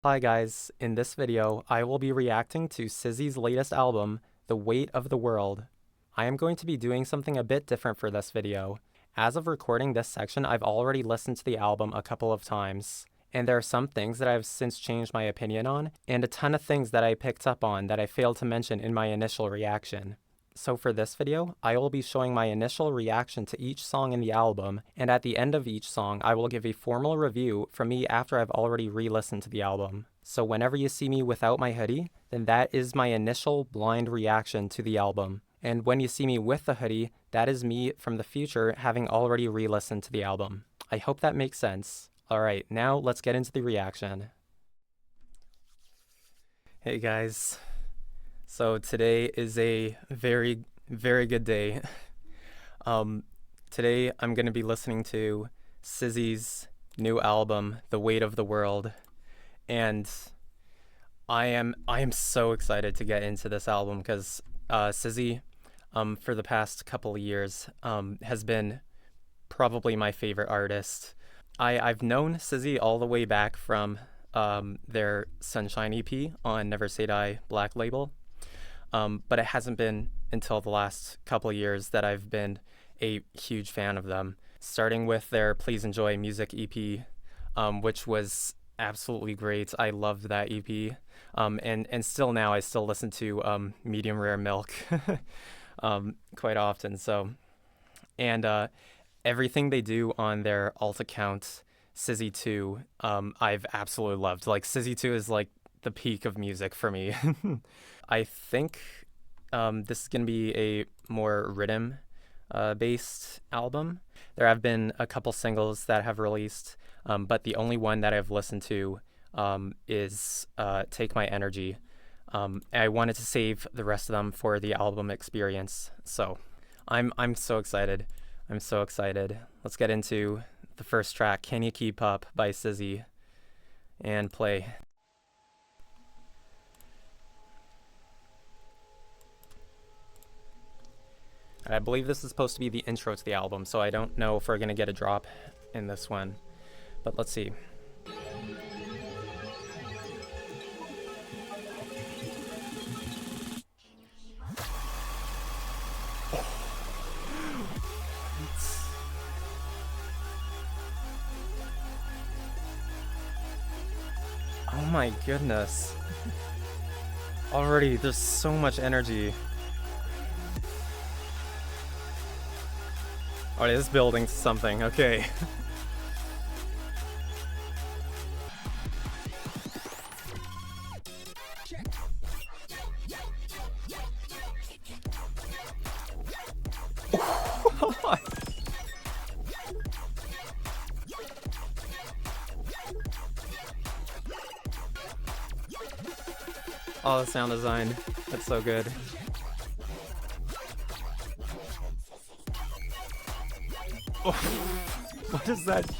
Hi guys, in this video, I will be reacting to Syzy's latest album, The Weight of the World. I am going to be doing something a bit different for this video. As of recording this section, I've already listened to the album a couple of times, and there are some things that I've since changed my opinion on, and a ton of things that I picked up on that I failed to mention in my initial reaction. So for this video, I will be showing my initial reaction to each song in the album, and at the end of each song, I will give a formal review from me after I've already re-listened to the album. So whenever you see me without my hoodie, then that is my initial blind reaction to the album. And when you see me with the hoodie, that is me from the future having already re-listened to the album. I hope that makes sense. Alright, now let's get into the reaction. Hey guys. So today is a very, very good day. Today I'm going to be listening to Syzy's new album, The Weight of the World, and I am so excited to get into this album because Syzy, for the past couple of years, has been probably my favorite artist. I've known Syzy all the way back from their Sunshine EP on Never Say Die Black label. But it hasn't been until the last couple of years that I've been a huge fan of them. Starting with their Please Enjoy Music EP, which was absolutely great. I loved that EP. And still now I still listen to Medium Rare Milk quite often. So, and everything they do on their alt account, Syzy 2, I've absolutely loved. Like Syzy 2 is like the peak of music for me. I think this is going to be a more rhythm based album. There have been a couple singles that have released, but the only one that I've listened to is Take My Energy. I wanted to save the rest of them for the album experience. So I'm so excited. I'm so excited. Let's get into the first track, Can You Keep Up by Syzy, and play. I believe this is supposed to be the intro to the album, so I don't know if we're going to get a drop in this one. But let's see. Oh my goodness. Already, there's so much energy. Oh, it is building something, okay. Oh, the sound design, that's so good. Oh, what is that?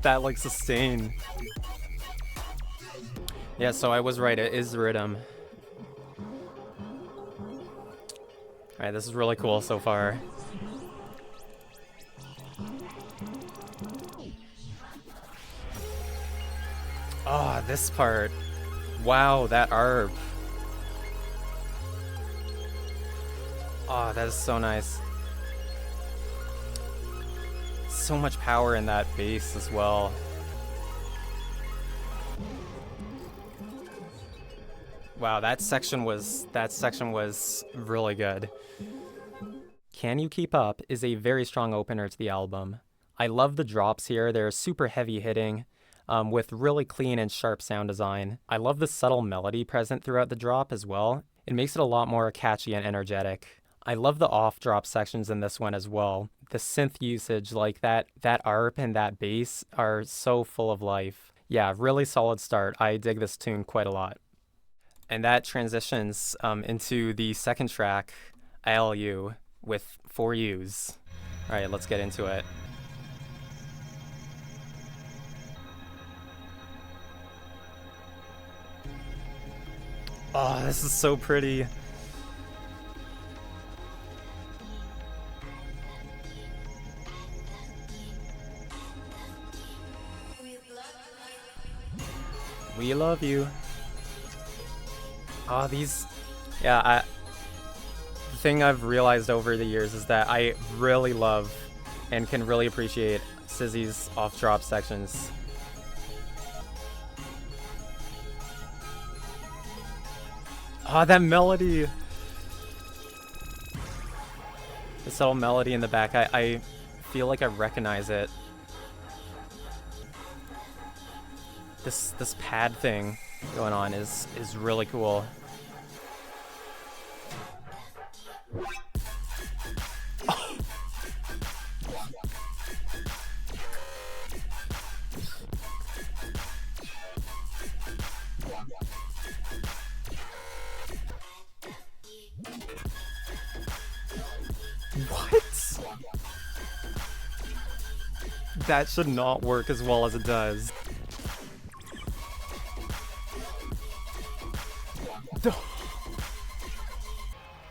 That like sustain. Yeah, so I was right, it is rhythm. Alright, this is really cool so far. Oh, this part. Wow, that ARP. Oh, that is so nice. So much power in that bass as well. Wow, that section was really good. Can You Keep Up is a very strong opener to the album. I love the drops here. They're super heavy hitting, with really clean and sharp sound design. I love the subtle melody present throughout the drop as well. It makes it a lot more catchy and energetic. I love the off-drop sections in this one as well. The synth usage, like that ARP and that bass, are so full of life. Yeah, really solid start. I dig this tune quite a lot. And that transitions into the second track, ILUUU, with 4 U's. Alright, let's get into it. Oh, this is so pretty. We love you. Oh, these... Yeah, the thing I've realized over the years is that I really love and can really appreciate Syzy's off-drop sections. Oh, that melody! The subtle melody in the back, I feel like I recognize it. This pad thing going on is really cool. Oh. What? That should not work as well as it does.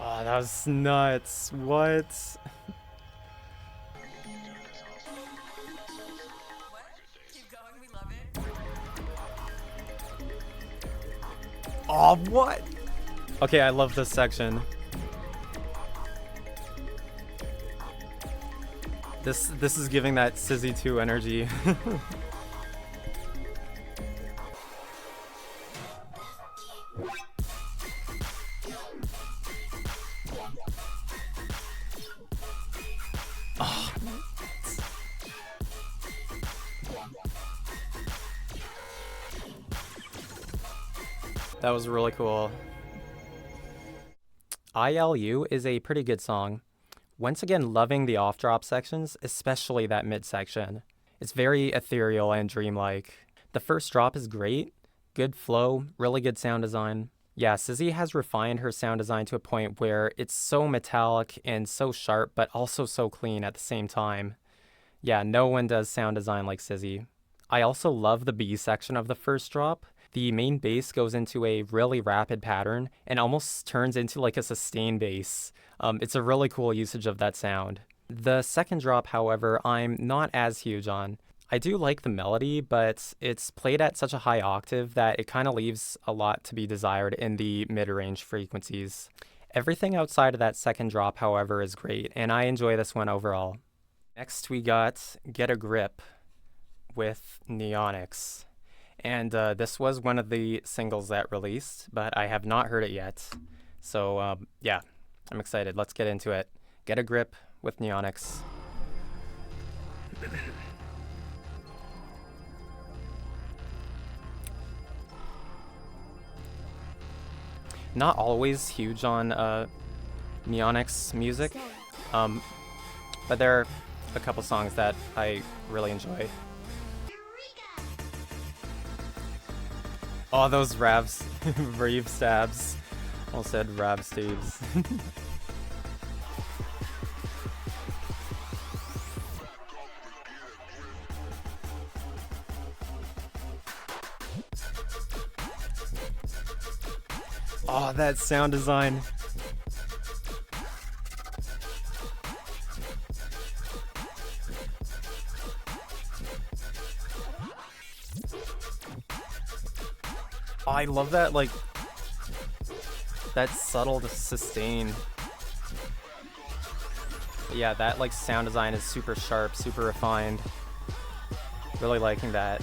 Oh, that was nuts. What? Oh, what? Okay, I love this section. This is giving that Syzy 2 energy. Oh. That was really cool. ILUUU is a pretty good song. Once again, loving the off-drop sections, especially that mid-section. It's very ethereal and dreamlike. The first drop is great, good flow, really good sound design. Yeah, Syzy has refined her sound design to a point where it's so metallic and so sharp, but also so clean at the same time. Yeah, no one does sound design like Syzy. I also love the B section of the first drop. The main bass goes into a really rapid pattern and almost turns into like a sustained bass. It's a really cool usage of that sound. The second drop, however, I'm not as huge on. I do like the melody, but it's played at such a high octave that it kind of leaves a lot to be desired in the mid-range frequencies. Everything outside of that second drop, however, is great, and I enjoy this one overall. Next, we got Get a Grip with Neonix. And this was one of the singles that released, but I have not heard it yet. So yeah, I'm excited. Let's get into it. Get a Grip with Neonix. Not always huge on Neonix music, but there are a couple songs that I really enjoy. Oh, those Ravs, Rave stabs. Almost said Rav staves. Oh, that sound design. Oh, I love that, like, that subtle sustain. But yeah, that, like, sound design is super sharp, super refined. Really liking that.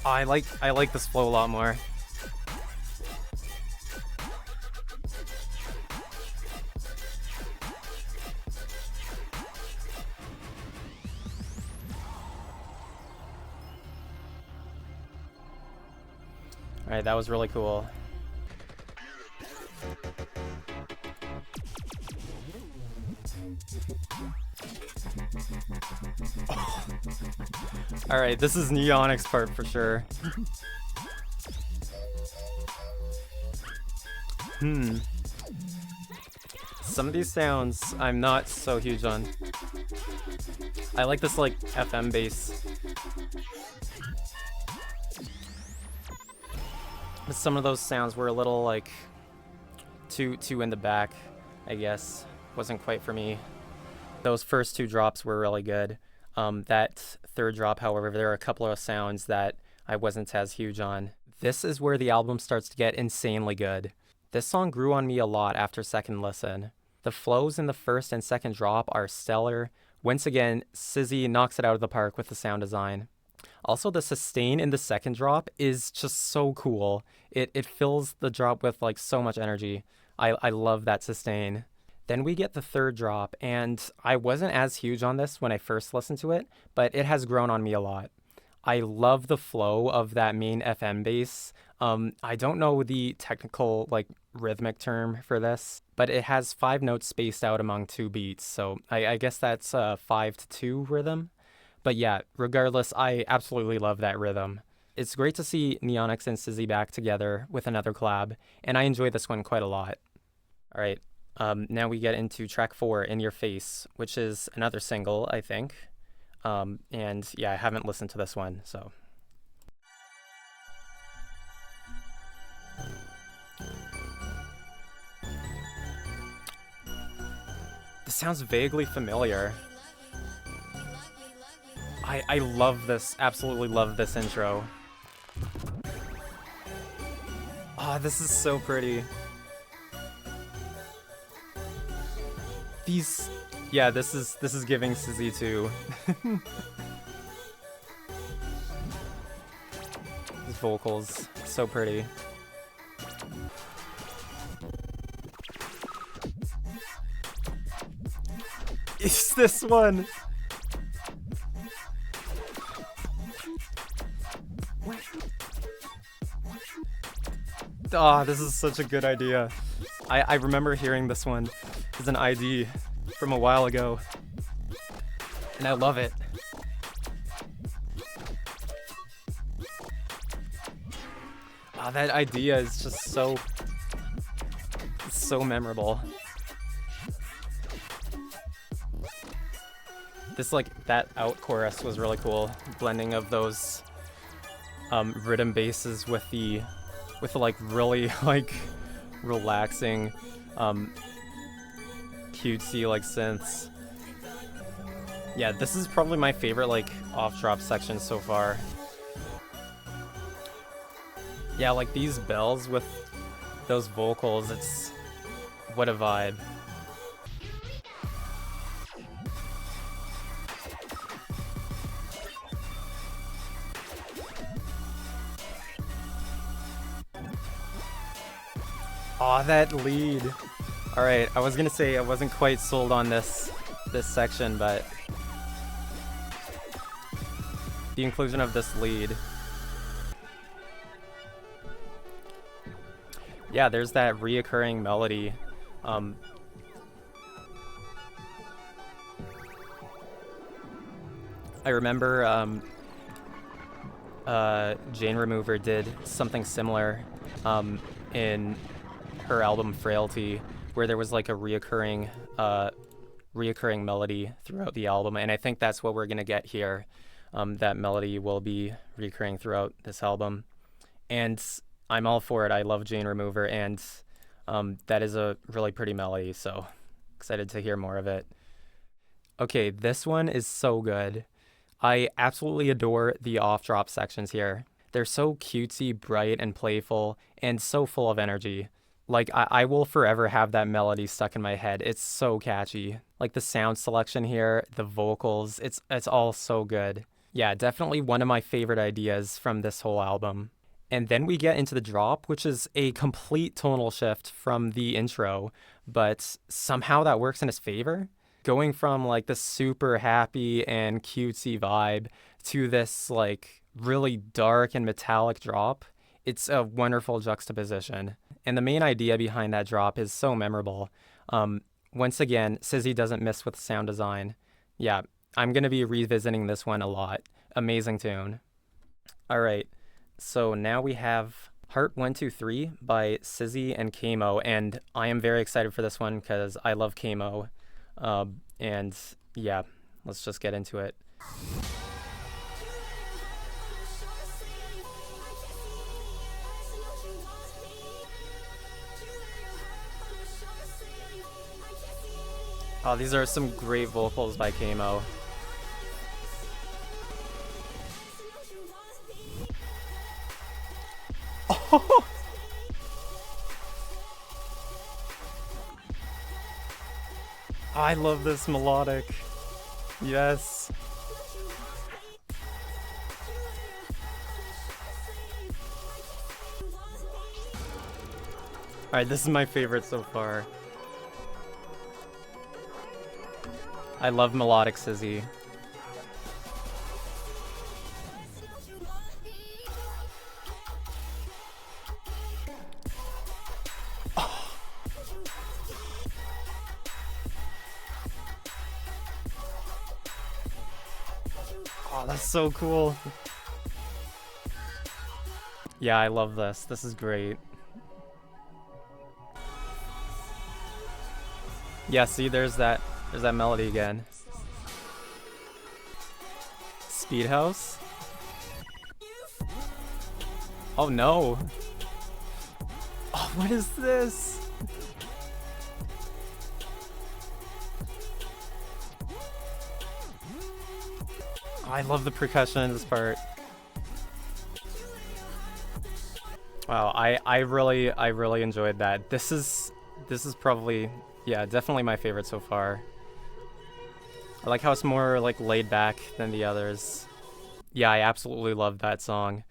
Oh, I like this flow a lot more. Alright, that was really cool. Oh. Alright, this is Neonix part for sure. Some of these sounds I'm not so huge on. I like this like FM bass. But some of those sounds were a little like too in the back, I guess. Wasn't quite for me. Those first two drops were really good. That third drop, however, there are a couple of sounds that I wasn't as huge on. This is where the album starts to get insanely good. This song grew on me a lot after second listen. The flows in the first and second drop are stellar. Once again, Syzy knocks it out of the park with the sound design. Also, the sustain in the second drop is just so cool. It fills the drop with like so much energy. I love that sustain. Then we get the third drop, and I wasn't as huge on this when I first listened to it, but it has grown on me a lot. I love the flow of that main FM bass. I don't know the technical like rhythmic term for this, but it has 5 notes spaced out among 2 beats, so I guess that's a 5-2 rhythm. But yeah, regardless, I absolutely love that rhythm. It's great to see Neonix and Syzy back together with another collab, and I enjoy this one quite a lot. All right, now we get into track 4, In Your Face, which is another single, I think. And yeah, I haven't listened to this one, so. This sounds vaguely familiar. I love this, absolutely love this intro. Oh, this is so pretty. These, yeah, this is giving Syzy too. These vocals, so pretty. It's this one. Ah, oh, this is such a good idea. I remember hearing this one as an ID from a while ago, and I love it. Ah, oh, that idea is just so memorable. This like that out chorus was really cool. Blending of those rhythm basses with the like really like relaxing cutesy like synths. Yeah, this is probably my favorite like off drop section so far. Yeah, like these bells with those vocals, it's what a vibe. Aw, that lead. Alright, I was gonna say I wasn't quite sold on this section, but the inclusion of this lead. Yeah, there's that reoccurring melody. I remember Jane Remover did something similar in her album Frailty, where there was like a reoccurring melody throughout the album, and I think that's what we're gonna get here. That melody will be recurring throughout this album, and I'm all for it. I love Jane Remover, and that is a really pretty melody, so excited to hear more of it. Okay, this one is so good. I absolutely adore the off-drop sections here. They're so cutesy, bright, and playful, and so full of energy. Like, I will forever have that melody stuck in my head. It's so catchy. Like, the sound selection here, the vocals, it's all so good. Yeah, definitely one of my favorite ideas from this whole album. And then we get into the drop, which is a complete tonal shift from the intro, but somehow that works in his favor. Going from, like, the super happy and cutesy vibe to this, like, really dark and metallic drop. It's a wonderful juxtaposition. And the main idea behind that drop is so memorable. Once again, Syzy doesn't miss with sound design. Yeah, I'm going to be revisiting this one a lot. Amazing tune. All right, so now we have Heart 123 by Syzy and kmoe, and I am very excited for this one because I love kmoe. And yeah, let's just get into it. Oh, these are some great vocals by kmoe. Oh! I love this melodic. Yes. Alright, this is my favorite so far. I love melodic Syzy. Oh, that's so cool. Yeah, I love this. This is great. Yeah, see, there's that melody again. Speed house? Oh no. Oh, what is this? Oh, I love the percussion in this part. Wow, I really enjoyed that. This is probably, yeah, definitely my favorite so far. I like how it's more like laid back than the others. Yeah, I absolutely love that song.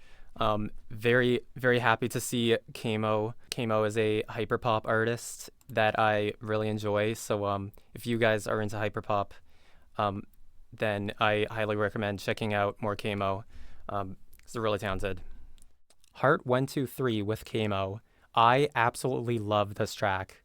Very happy to see kmoe. kmoe is a hyperpop artist that I really enjoy. So if you guys are into hyperpop, then I highly recommend checking out more kmoe. They're really talented. Heart 123 with kmoe. I absolutely love this track.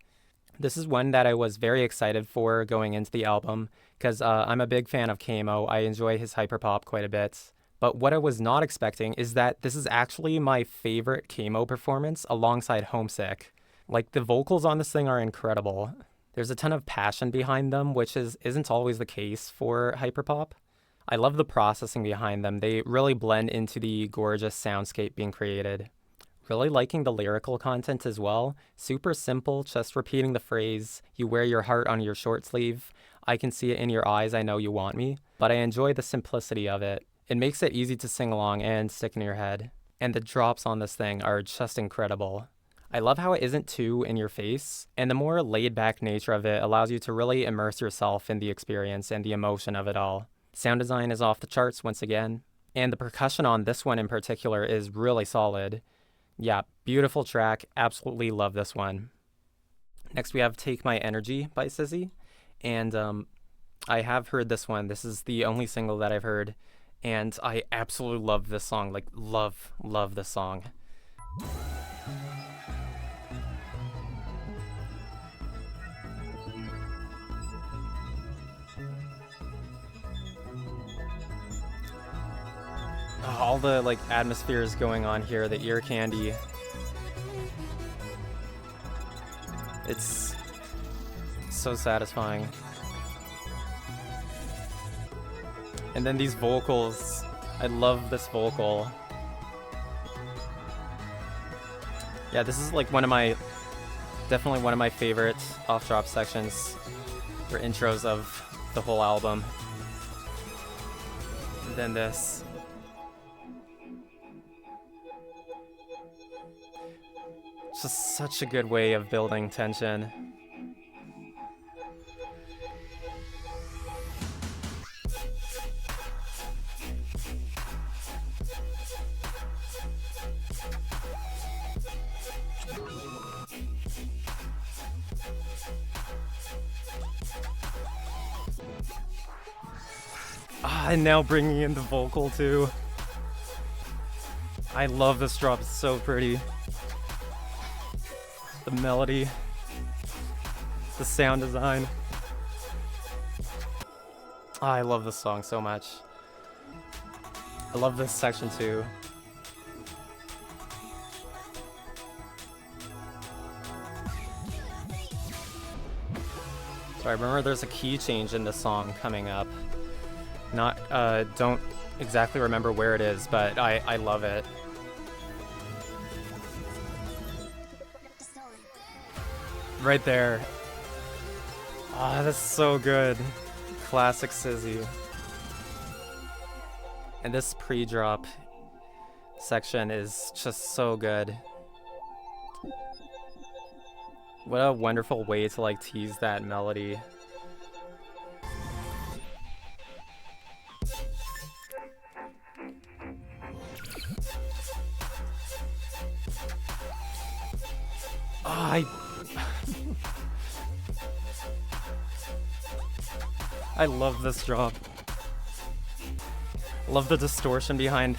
This is one that I was very excited for going into the album because I'm a big fan of kmoe. I enjoy his hyperpop quite a bit. But what I was not expecting is that this is actually my favorite kmoe performance alongside Homesick. Like, the vocals on this thing are incredible. There's a ton of passion behind them, which isn't always the case for hyperpop. I love the processing behind them. They really blend into the gorgeous soundscape being created. Really liking the lyrical content as well. Super simple, just repeating the phrase, "You wear your heart on your short sleeve. I can see it in your eyes, I know you want me." But I enjoy the simplicity of it. It makes it easy to sing along and stick in your head. And the drops on this thing are just incredible. I love how it isn't too in your face, and the more laid back nature of it allows you to really immerse yourself in the experience and the emotion of it all. Sound design is off the charts once again, and the percussion on this one in particular is really solid. Yeah, beautiful track, absolutely love this one. Next we have Take My Energy by Syzy, and I have heard this one. This is the only single that I've heard, and I absolutely love this song, like love this song. All the like atmospheres going on here, the ear candy. It's so satisfying. And then these vocals, I love this vocal. Yeah, this is like definitely one of my favorite off-drop sections or intros of the whole album. And then this. It's just such a good way of building tension. And now bringing in the vocal too. I love this drop, it's so pretty. The melody, the sound design. I love this song so much. I love this section too. So I remember there's a key change in this song coming up. Not don't exactly remember where it is, but I love it. Right there. Ah, that's so good. Classic Syzy. And this pre-drop section is just so good. What a wonderful way to like tease that melody. Oh, I love this drop. Love the distortion behind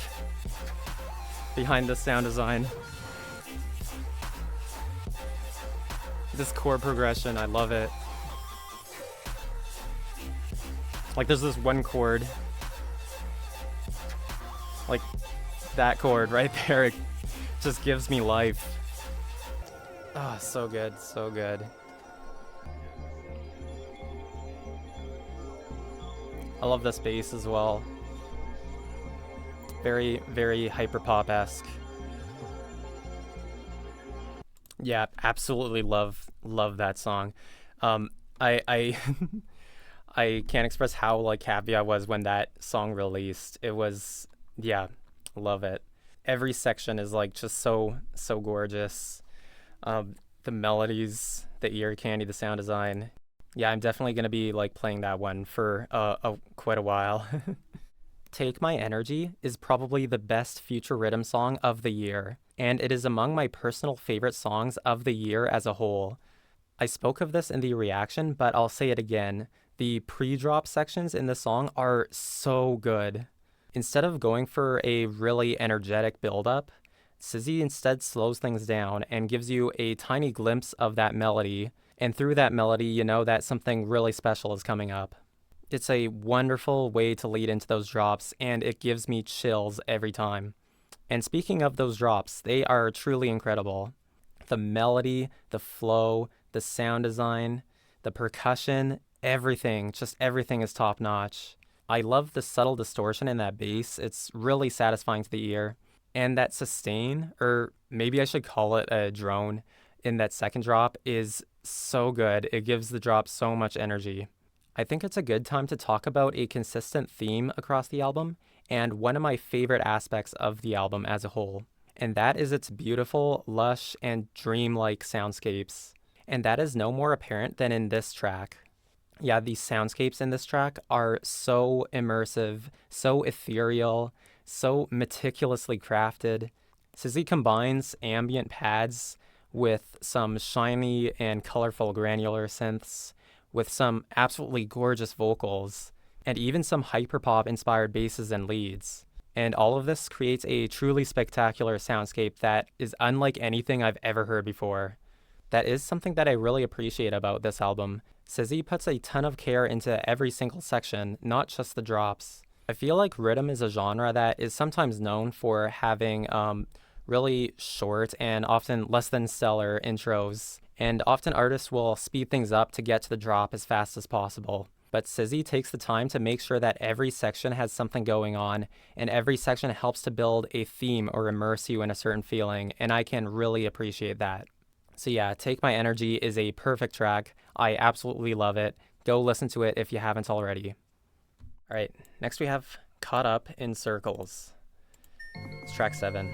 the sound design. This chord progression, I love it. Like there's this one chord, like that chord right there, it just gives me life. Ah, oh, so good, so good. I love this bass as well. Very, very hyperpop-esque. Yeah, absolutely love that song. I I can't express how like happy I was when that song released. It was, yeah, love it. Every section is like just so gorgeous. The melodies, the ear candy, the sound design. Yeah, I'm definitely gonna be like playing that one for quite a while. Take My Energy is probably the best future rhythm song of the year, and it is among my personal favorite songs of the year as a whole. I spoke of this in the reaction, but I'll say it again. The pre-drop sections in the song are so good. Instead of going for a really energetic build-up, Syzy instead slows things down and gives you a tiny glimpse of that melody, and through that melody, you know that something really special is coming up. It's a wonderful way to lead into those drops, and it gives me chills every time. And speaking of those drops, they are truly incredible. The melody, the flow, the sound design, the percussion, everything, just everything is top notch. I love the subtle distortion in that bass. It's really satisfying to the ear. And that sustain, or maybe I should call it a drone, in that second drop is so good. It gives the drop so much energy. I think it's a good time to talk about a consistent theme across the album, and one of my favorite aspects of the album as a whole. And that is its beautiful, lush, and dreamlike soundscapes. And that is no more apparent than in this track. Yeah, these soundscapes in this track are so immersive, so ethereal, so meticulously crafted. Syzy combines ambient pads with some shiny and colorful granular synths, with some absolutely gorgeous vocals, and even some hyperpop inspired basses and leads. And all of this creates a truly spectacular soundscape that is unlike anything I've ever heard before. That is something that I really appreciate about this album. Syzy puts a ton of care into every single section, not just the drops. I feel like rhythm is a genre that is sometimes known for having really short and often less than stellar intros, and often artists will speed things up to get to the drop as fast as possible. But Syzy takes the time to make sure that every section has something going on, and every section helps to build a theme or immerse you in a certain feeling, and I can really appreciate that. So yeah, Take My Energy is a perfect track. I absolutely love it. Go listen to it if you haven't already. Alright, next we have Caught Up in Circles. It's track 7.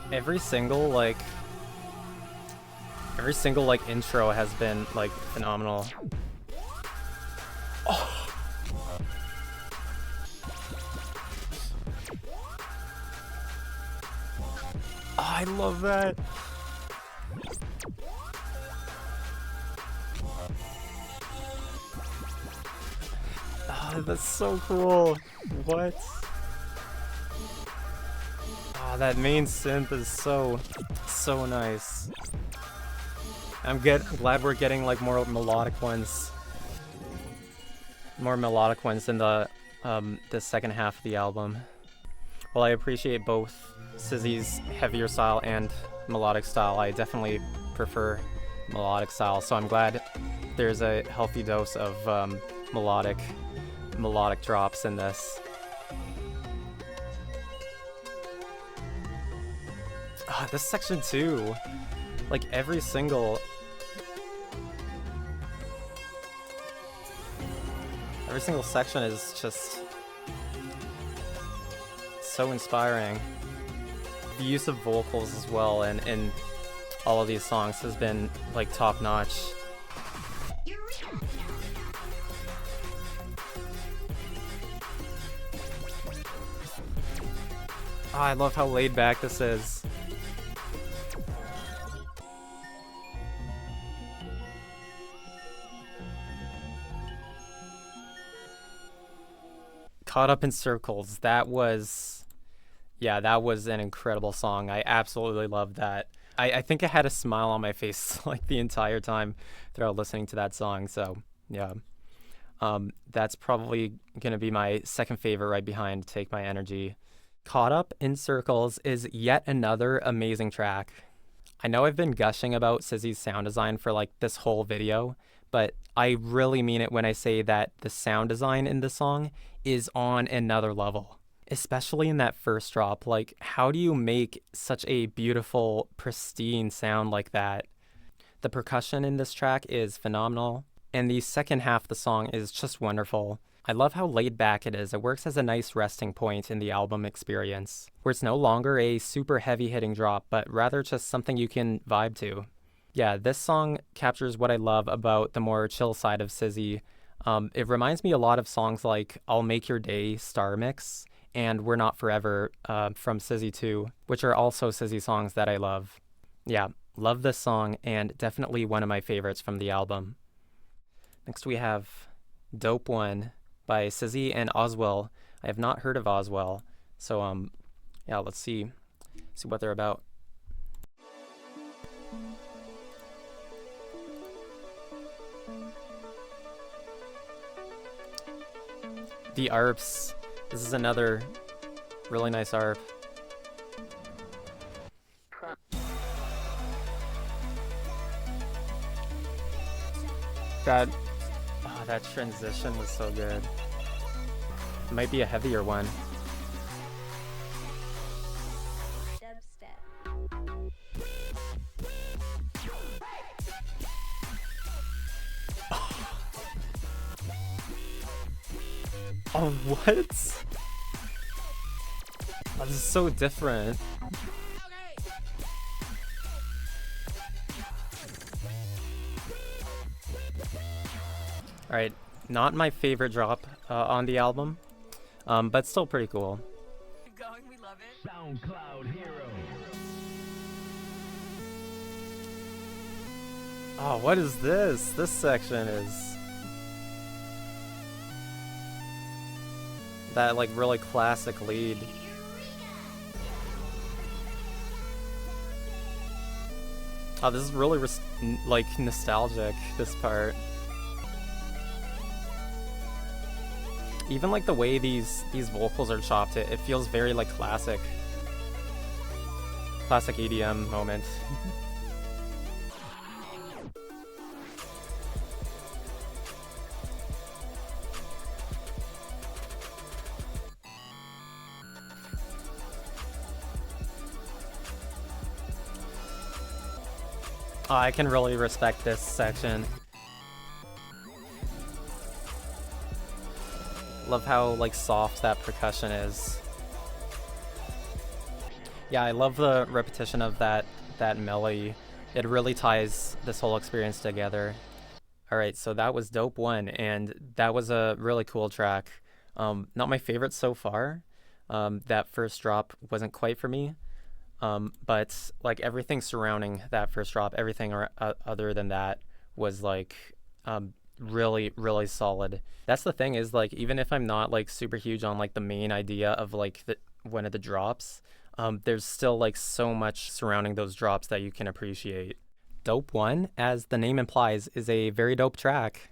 Every single intro has been like phenomenal. Oh. Oh, I love that. Oh, that's so cool. What? Oh, that main synth is so nice. I'm glad we're getting like more melodic ones. More melodic ones in the second half of the album. While I appreciate both Syzy's heavier style and melodic style, I definitely prefer melodic style, so I'm glad there's a healthy dose of melodic drops in this. This section too, like every single section is just so inspiring. The use of vocals as well in all of these songs has been like top notch. Oh, I love how laid back this is. Caught Up in Circles, that was an incredible song. I absolutely loved that. I think I had a smile on my face like the entire time throughout listening to that song, so yeah. That's probably gonna be my second favorite right behind Take My Energy. Caught Up in Circles is yet another amazing track. I know I've been gushing about Syzy's sound design for like this whole video, but I really mean it when I say that the sound design in this song is on another level. Especially in that first drop, like how do you make such a beautiful, pristine sound like that? The percussion in this track is phenomenal, and the second half of the song is just wonderful. I love how laid back it is. It works as a nice resting point in the album experience, where it's no longer a super heavy hitting drop, but rather just something you can vibe to. Yeah, this song captures what I love about the more chill side of Syzy. It reminds me a lot of songs like I'll Make Your Day, Star Mix, and We're Not Forever from Syzy 2, which are also Syzy songs that I love. Yeah, love this song, and definitely one of my favorites from the album. Next we have Dope One by Syzy and Olswel. I have not heard of Olswel, so yeah, let's see what they're about. The ARPs. This is another really nice ARP. That transition was so good. It might be a heavier one. Oh, what? Oh, this is so different. Alright, not my favorite drop on the album, but still pretty cool. We love it. SoundCloud Hero. Oh, what is this? This section is that like really classic lead. Oh, this is really like nostalgic, this part. Even like the way these vocals are chopped, it feels very like classic EDM moment. Oh, I can really respect this section. Love how like soft that percussion is. Yeah, I love the repetition of that melody. It really ties this whole experience together. Alright, so that was Dope One, and that was a really cool track. Not my favorite so far. That first drop wasn't quite for me. But like everything surrounding that first drop, everything other than that was like really, really solid. That's the thing is like even if I'm not like super huge on like the main idea of like one of the drops, there's still like so much surrounding those drops that you can appreciate. Dope One, as the name implies, is a very dope track.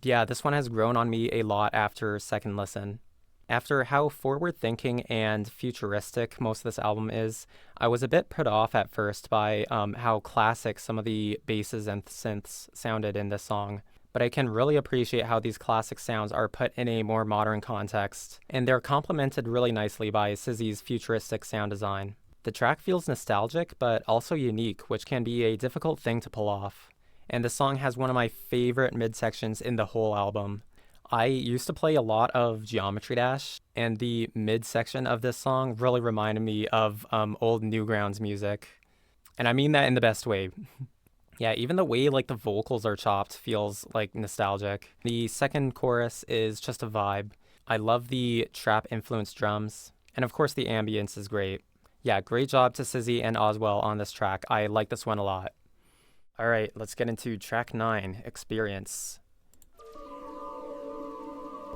Yeah, this one has grown on me a lot after second listen. After how forward-thinking and futuristic most of this album is, I was a bit put off at first by how classic some of the basses and synths sounded in this song. But I can really appreciate how these classic sounds are put in a more modern context, and they're complemented really nicely by Syzy's futuristic sound design. The track feels nostalgic, but also unique, which can be a difficult thing to pull off. And the song has one of my favorite midsections in the whole album. I used to play a lot of Geometry Dash, and the midsection of this song really reminded me of old Newgrounds music. And I mean that in the best way. Yeah, even the way like the vocals are chopped feels like nostalgic. The second chorus is just a vibe. I love the trap influenced drums, and of course the ambience is great. Yeah, great job to Syzy and Olswel on this track. I like this one a lot. All right, let's get into track 9, Experience.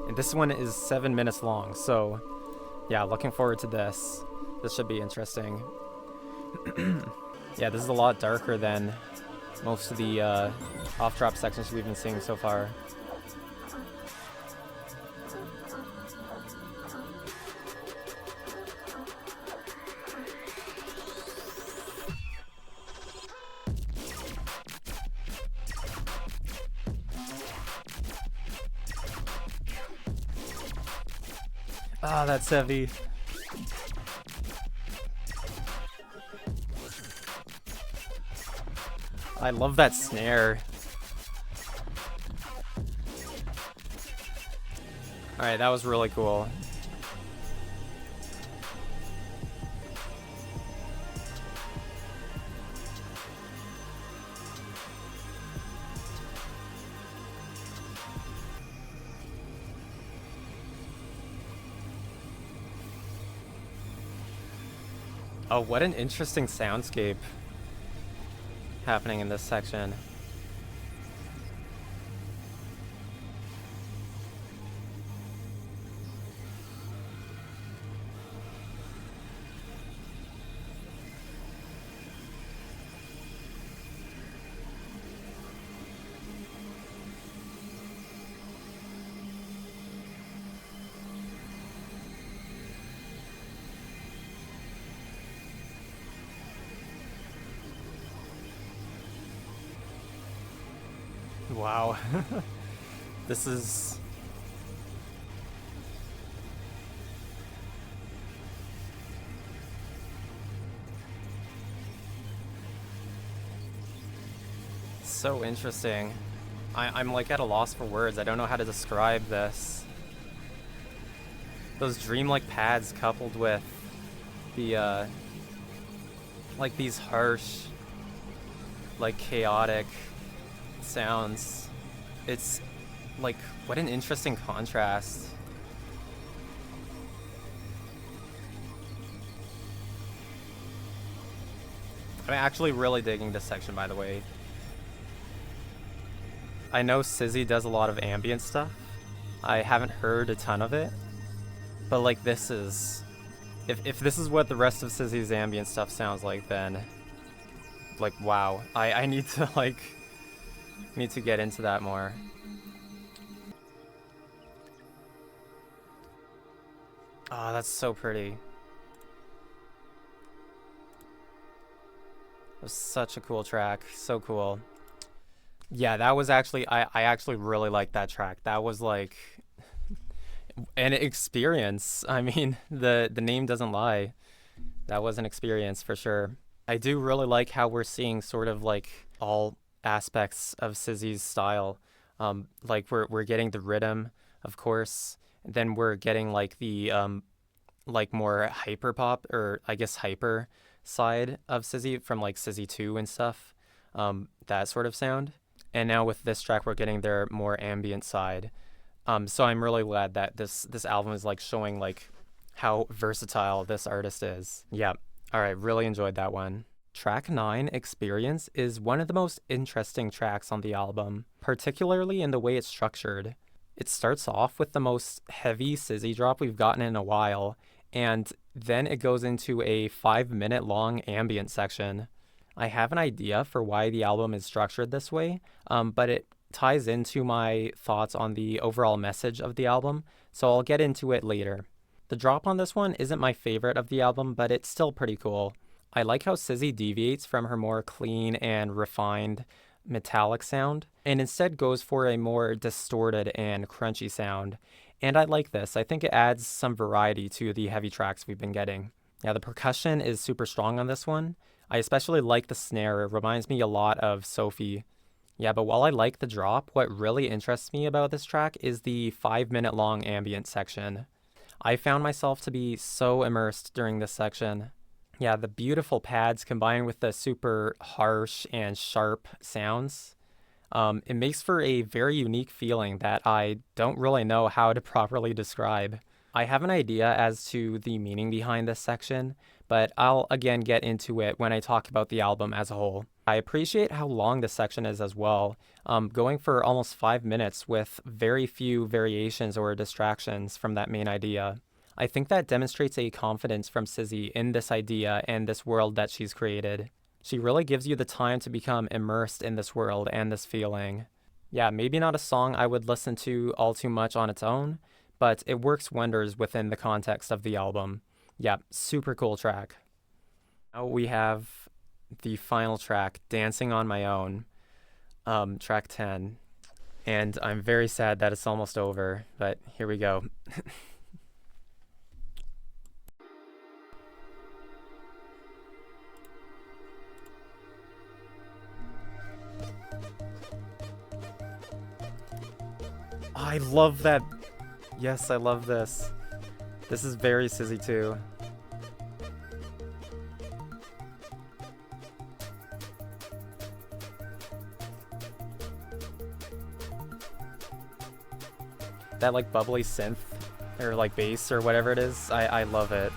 And this one is 7 minutes long, so yeah, looking forward to this. This should be interesting. Yeah, this is a lot darker than most of the off-drop sections we've been seeing so far. Ah, that's heavy. I love that snare. Alright, that was really cool. Oh, what an interesting soundscape happening in this section. Wow. This is... so interesting. I'm like at a loss for words. I don't know how to describe this. Those dreamlike pads coupled with the like these harsh, like chaotic sounds. It's like, what an interesting contrast. I'm actually really digging this section, by the way. I know Syzy does a lot of ambient stuff. I haven't heard a ton of it, but like this is, if this is what the rest of Syzy's ambient stuff sounds like, then like wow, I need to need to get into that more. Oh, that's so pretty. It was such a cool track, so cool. Yeah, that was actually, I actually really liked that track. That was like an experience. I mean, the name doesn't lie. That was an experience for sure. I do really like how we're seeing sort of like all aspects of Syzy's style. Like we're getting the rhythm, of course, and then we're getting like the like more hyper pop, or I guess hyper side of Syzy from like Syzy 2 and stuff. That sort of sound. And now with this track, we're getting their more ambient side. So I'm really glad that this album is like showing like how versatile this artist is. Yeah. All right. Really enjoyed that one. Track 9, Experience, is one of the most interesting tracks on the album, particularly in the way it's structured. It starts off with the most heavy Syzy drop we've gotten in a while, and then it goes into a 5-minute long ambient section. I have an idea for why the album is structured this way, but ties into my thoughts on the overall message of the album, so I'll get into it later. The drop on this one isn't my favorite of the album, but it's still pretty cool. I like how Syzy deviates from her more clean and refined metallic sound and instead goes for a more distorted and crunchy sound. And I like this. I think it adds some variety to the heavy tracks we've been getting. Yeah, the percussion is super strong on this one. I especially like the snare. It reminds me a lot of Sophie. Yeah, but while I like the drop, what really interests me about this track is the 5 minute long ambient section. I found myself to be so immersed during this section. Yeah, the beautiful pads combined with the super harsh and sharp sounds. It makes for a very unique feeling that I don't really know how to properly describe. I have an idea as to the meaning behind this section, but I'll again get into it when I talk about the album as a whole. I appreciate how long this section is as well, going for almost 5 minutes with very few variations or distractions from that main idea. I think that demonstrates a confidence from Syzy in this idea and this world that she's created. She really gives you the time to become immersed in this world and this feeling. Yeah, maybe not a song I would listen to all too much on its own, but it works wonders within the context of the album. Yeah, super cool track. Now we have the final track, Dancing on My Own, track 10. And I'm very sad that it's almost over, but here we go. I love that. Yes, I love this. This is very Syzy too. That like bubbly synth or like bass or whatever it is, I love it.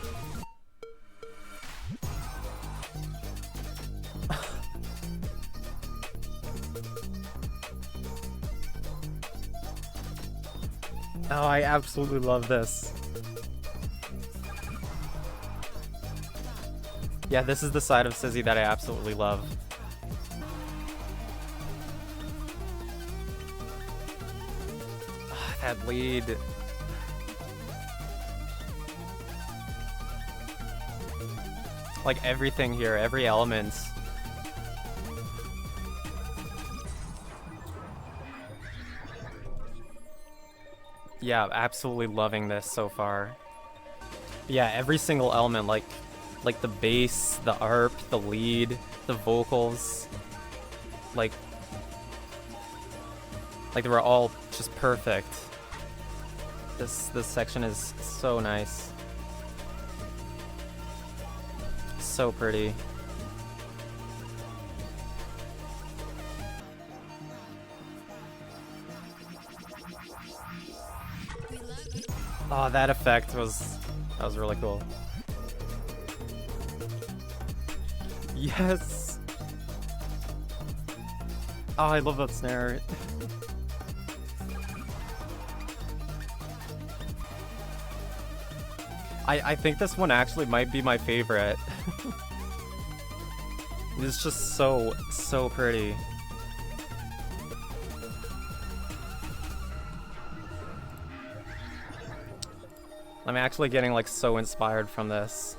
Oh, I absolutely love this. Yeah, this is the side of Syzy that I absolutely love. That lead. Like everything here, every element. Yeah, absolutely loving this so far. Yeah, every single element, like the bass, the arp, the lead, the vocals, like they were all just perfect. This section is so nice. So pretty. Oh, that effect was really cool. Yes. Oh, I love that snare. I think this one actually might be my favorite. It's just so pretty. I'm actually getting like so inspired from this.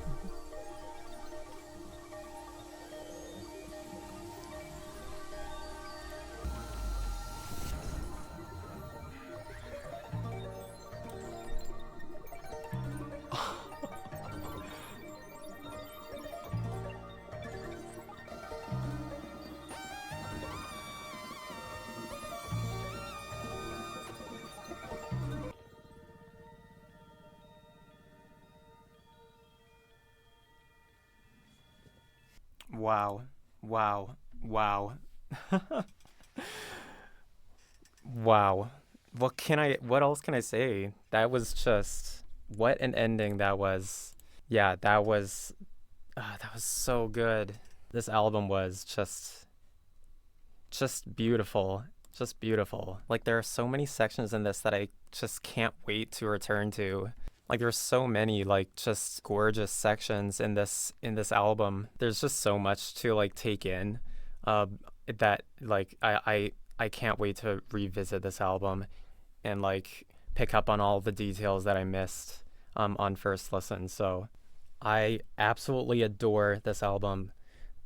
Wow. Wow. Wow. Wow. What else can I say? That was just what an ending that was. Yeah, that was so good. This album was just beautiful. Just beautiful. Like there are so many sections in this that I just can't wait to return to. Like there's so many like just gorgeous sections in this album. There's just so much to like take in. That like I I can't wait to revisit this album and like pick up on all the details that I missed on first listen. So I absolutely adore this album.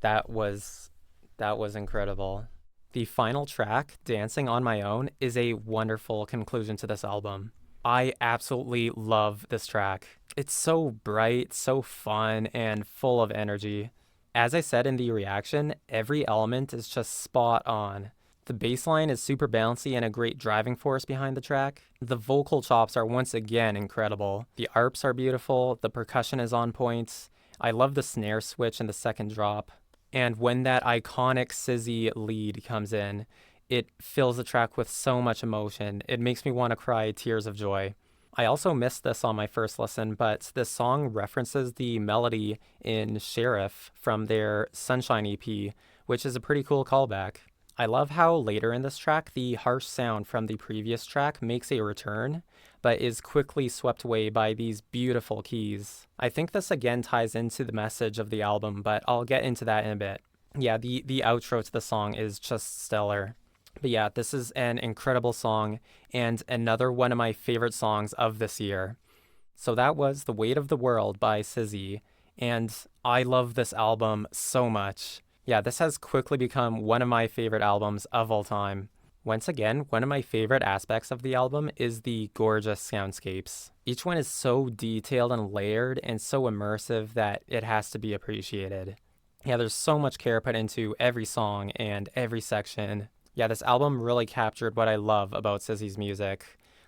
That was that was incredible. The final track, Dancing on My Own, is a wonderful conclusion to this album. I absolutely love this track. It's so bright, so fun, and full of energy. As I said in the reaction, every element is just spot on. The bass line is super bouncy and a great driving force behind the track. The vocal chops are once again incredible. The arps are beautiful, the percussion is on point. I love the snare switch in the second drop. And when that iconic Syzy lead comes in, it fills the track with so much emotion. It makes me want to cry tears of joy. I also missed this on my first listen, but this song references the melody in Sheriff from their Sunshine EP, which is a pretty cool callback. I love how later in this track, the harsh sound from the previous track makes a return, but is quickly swept away by these beautiful keys. I think this again ties into the message of the album, but I'll get into that in a bit. Yeah, the outro to the song is just stellar. But yeah, this is an incredible song and another one of my favorite songs of this year. So that was The Weight of the World by Syzy, and I love this album so much. Yeah, this has quickly become one of my favorite albums of all time. Once again, one of my favorite aspects of the album is the gorgeous soundscapes. Each one is so detailed and layered and so immersive that it has to be appreciated. Yeah, there's so much care put into every song and every section. Yeah, this album really captured what I love about Syzy's music.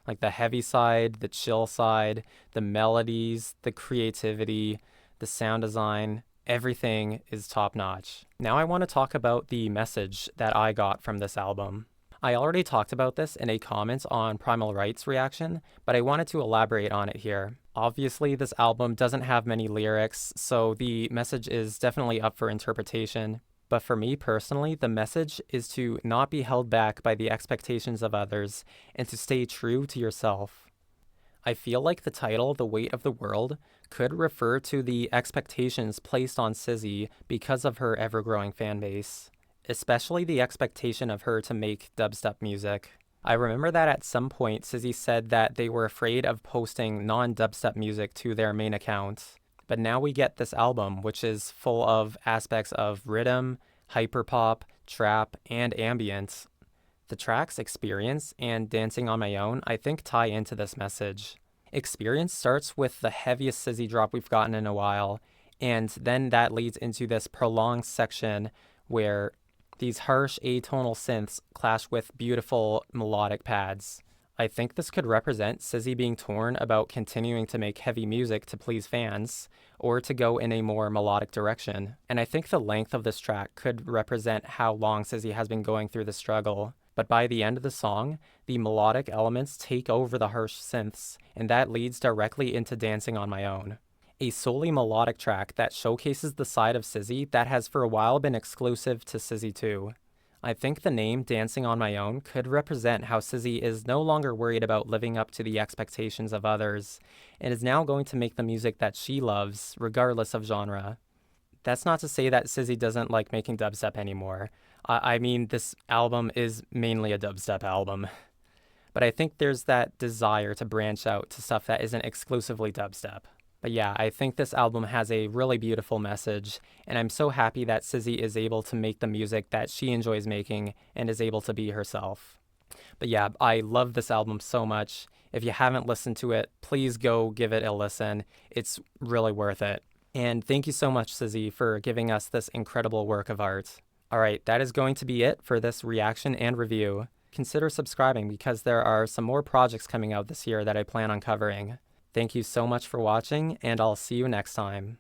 Like the heavy side, the chill side, the melodies, the creativity, the sound design, everything is top notch. Now I want to talk about the message that I got from this album. I already talked about this in a comment on Primal Right's reaction, but I wanted to elaborate on it here. Obviously, this album doesn't have many lyrics, so the message is definitely up for interpretation. But for me personally, the message is to not be held back by the expectations of others and to stay true to yourself. I feel like the title, The Weight of the World, could refer to the expectations placed on Syzy because of her ever-growing fan base, especially the expectation of her to make dubstep music. I remember that at some point Syzy said that they were afraid of posting non-dubstep music to their main account. But now we get this album, which is full of aspects of rhythm, hyperpop, trap, and ambient. The tracks Experience and Dancing on My Own, I think, tie into this message. Experience starts with the heaviest Syzy drop we've gotten in a while, and then that leads into this prolonged section where these harsh atonal synths clash with beautiful melodic pads. I think this could represent Syzy being torn about continuing to make heavy music to please fans, or to go in a more melodic direction. And I think the length of this track could represent how long Syzy has been going through the struggle. But by the end of the song, the melodic elements take over the harsh synths, and that leads directly into Dancing on My Own. A solely melodic track that showcases the side of Syzy that has for a while been exclusive to Syzy 2. I think the name Dancing on My Own could represent how Syzy is no longer worried about living up to the expectations of others, and is now going to make the music that she loves, regardless of genre. That's not to say that Syzy doesn't like making dubstep anymore. I mean, this album is mainly a dubstep album. But I think there's that desire to branch out to stuff that isn't exclusively dubstep. But yeah, I think this album has a really beautiful message, and I'm so happy that Syzy is able to make the music that she enjoys making and is able to be herself. But yeah, I love this album so much. If you haven't listened to it, please go give it a listen. It's really worth it. And thank you so much, Syzy, for giving us this incredible work of art. Alright, that is going to be it for this reaction and review. Consider subscribing because there are some more projects coming out this year that I plan on covering. Thank you so much for watching, and I'll see you next time.